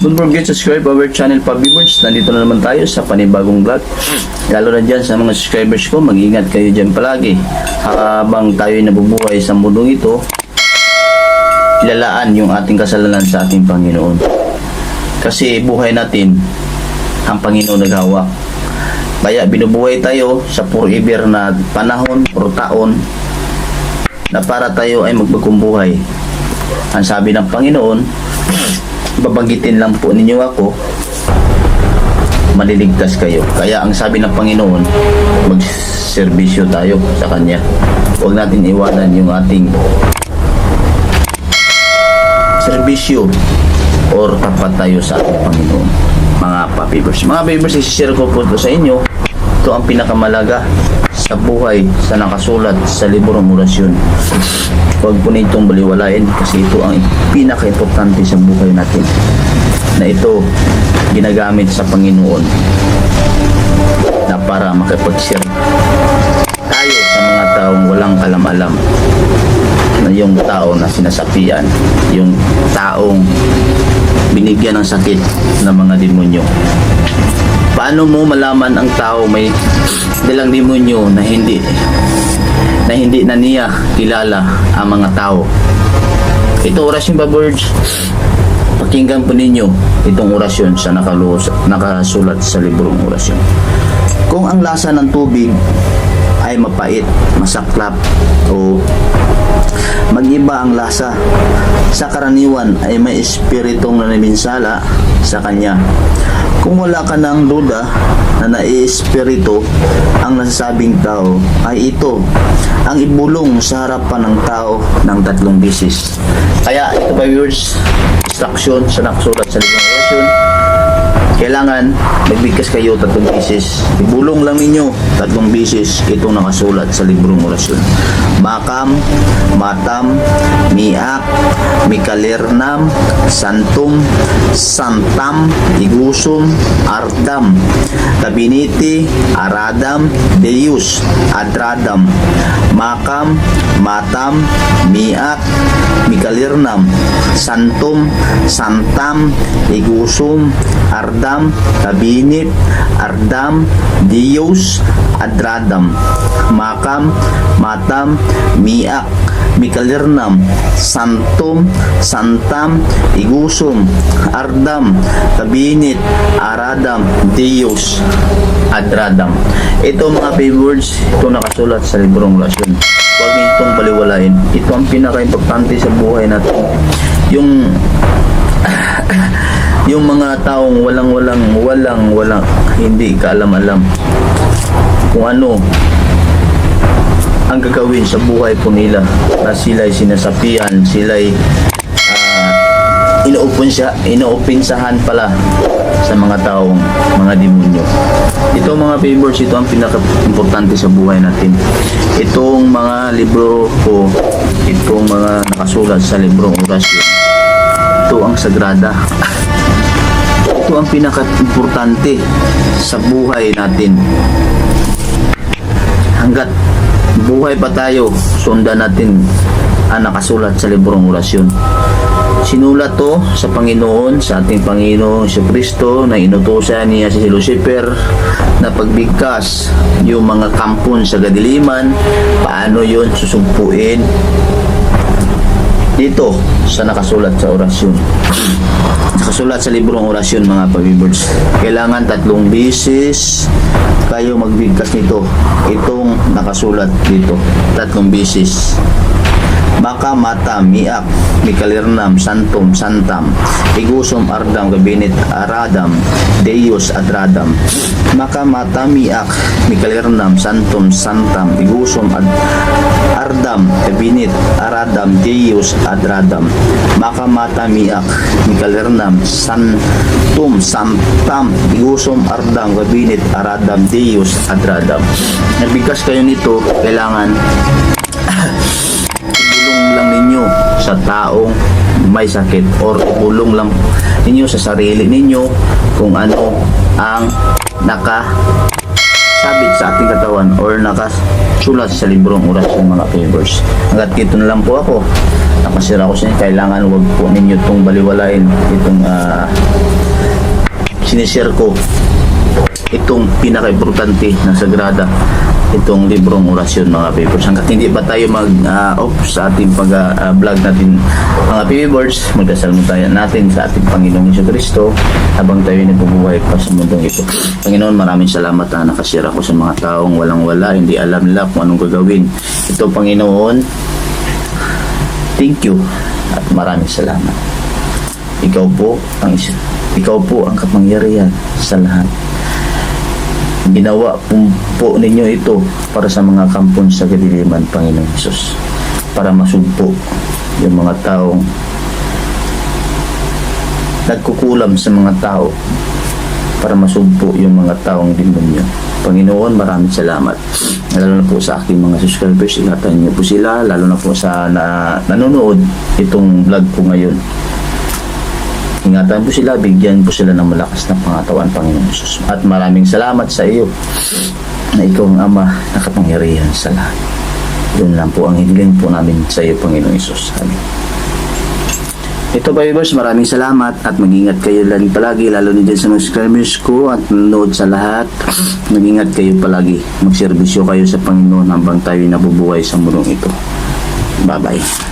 Don't forget to subscribe our channel, Pabibirds. Nandito na naman tayo sa panibagong vlog. Lalo na dyan sa mga subscribers ko, mag-ingat kayo dyan palagi. Habang tayo nabubuhay sa mundong ito, ilalaan yung ating kasalanan sa ating Panginoon. Kasi buhay natin, ang Panginoon naghawak. Kaya binubuhay tayo sa forever na panahon, or taon, na para tayo ay magbagong buhay. Ang sabi ng Panginoon, babanggitin lang po ninyo ako, maliligtas kayo. Kaya ang sabi ng Panginoon, magserbisyo tayo sa Kanya. Huwag natin iwanan yung ating serbisyo or tapat tayo sa ating Panginoon. Mga papibers, isi-share ko po ito sa inyo. Ito ang pinakamalaga sa buhay sa nakasulat sa libro ng orasyon. Huwag po nitong baliwalain kasi ito ang pinaka-importante sa buhay natin, na ito ginagamit sa Panginoon na para makipag-share tayo sa mga taong walang kalam-alam, na yung tao na sinasapian, yung taong binigyan ng sakit ng mga demonyo. Paano mo malaman ang tao may dalang demonyo na hindi na niya kilala ang mga tao? Ito orasyon ba, birds? Pakinggan po ninyo itong orasyon sa nakasulat sa librong orasyon. Kung ang lasa ng tubig ay mapait, masaklap, o mag-iba ang lasa, sa karaniwan ay may espiritong naniminsala sa kanya. Kung wala ka ng duda na nai-espiritu ang nasasabing tao, ay ito ang ibulong sa harapan ng tao ng 3 beses. Kaya ito ba, viewers, instruction sa nakasulat sa librong orasyon, kailangan magbigkas kayo 3 beses. Ibulong lang ninyo 3 beses itong nakasulat sa librong orasyon. Makam, matam, miak, mikalirnam, santum, santam, igusum, ardam, kabiniti, aradam, deus, adradam. Makam, matam, miak, mikalirnam, santum, santam, igusum, ardam, kabinit, ardam, deus, adradam. Makam, matam, miak, mikalirnam, santum, santam, igusum, ardam, kabinit, aradam, deus, adradam. Ito mga words, ito nakasulat sa librong orasyon. Huwag niyo itong baliwalain. Ito ang pinaka-importante sa buhay natin. Yung mga taong walang hindi kaalam-alam kung ano ang gagawin sa buhay po nila, na sila'y sinasapian, sila'y inuopensahan pala sa mga taong mga demonyo. Ito mga favors, ito ang pinaka-importante sa buhay natin. Itong mga libro ko, itong mga nakasulat sa librong orasyon, ito ang sagrada. Ito ang pinaka-importante sa buhay natin. Hanggat buhay pa tayo, sundan natin ang nakasulat sa librong orasyon. Sinulat to sa Panginoon, sa ating Panginoon si Kristo, na inutusan niya si Lucifer na pagbigkas yung mga kampon sa kadiliman. Paano yun susumpuin? Dito sa nakasulat sa orasyon, nakasulat sa librong orasyon mga pabibirds. Kailangan 3 beses kayo magbigkas nito. Itong nakasulat dito 3 beses. Maka, mata, miak, mikalirnam, santum, santam, igusum, ardam, kabinit, aradam, deus, adradam. Maka, mata, miak, mikalirnam, santum, santam, igusum, ardam, kabinit, aradam, deus, adradam. Maka, mata, miak, mikalirnam, santum, santam, igusum, ardam, kabinit, aradam, deus, adradam. Nagbigkas kayo nito, kailangan lang ninyo sa taong may sakit, or ibulong lang ninyo sa sarili ninyo kung ano ang nakasabit sa ating katawan or sulat sa librong orasyon mga viewers. Hanggat dito na lang po ako, nakasira ko sa inyo, kailangan wag po ninyo itong baliwalain, itong sinishare ko, itong pinaka-importante na sagrada, itong librong orasyon mga viewers. Hanggat hindi pa tayo mag-off sa ating pag-vlog natin mga viewers, magdasal tayo natin sa ating Panginoong Jesucristo habang tayo nabubuhay pa sa mundong ito. Panginoon, maraming salamat na nakashare ako sa mga taong walang-wala, hindi alam nila kung anong gagawin. Ito, Panginoon, thank you at maraming salamat. Ikaw po ang kapangyarihan sa lahat. Ginawa po ninyo ito para sa mga kampon sa kadiliman, Panginoon Hesus, para masugpo yung mga taong nagkukulam sa mga tao, para masugpo yung mga taong demonyo. Panginoon, maraming salamat. Lalo na po sa aking mga subscribers, ingatan niyo po sila, lalo na po sa nanonood itong vlog ko ngayon. Ingatan po sila, bigyan po sila ng malakas na pangatawan, Panginoon Jesus. At maraming salamat sa iyo na ikaw ang Ama na kapangyarihan sa lahat. Yun lang po ang hiling po namin sa iyo, Panginoon Jesus. Amen. Ito ba, viewers, maraming salamat at mag-ingat kayo lang palagi, lalo na dyan sa subscribers ko at nanonood sa lahat. Mag-ingat kayo palagi. Magserbisyo kayo sa Panginoon habang tayo nabubuhay sa mundong ito. Bye-bye.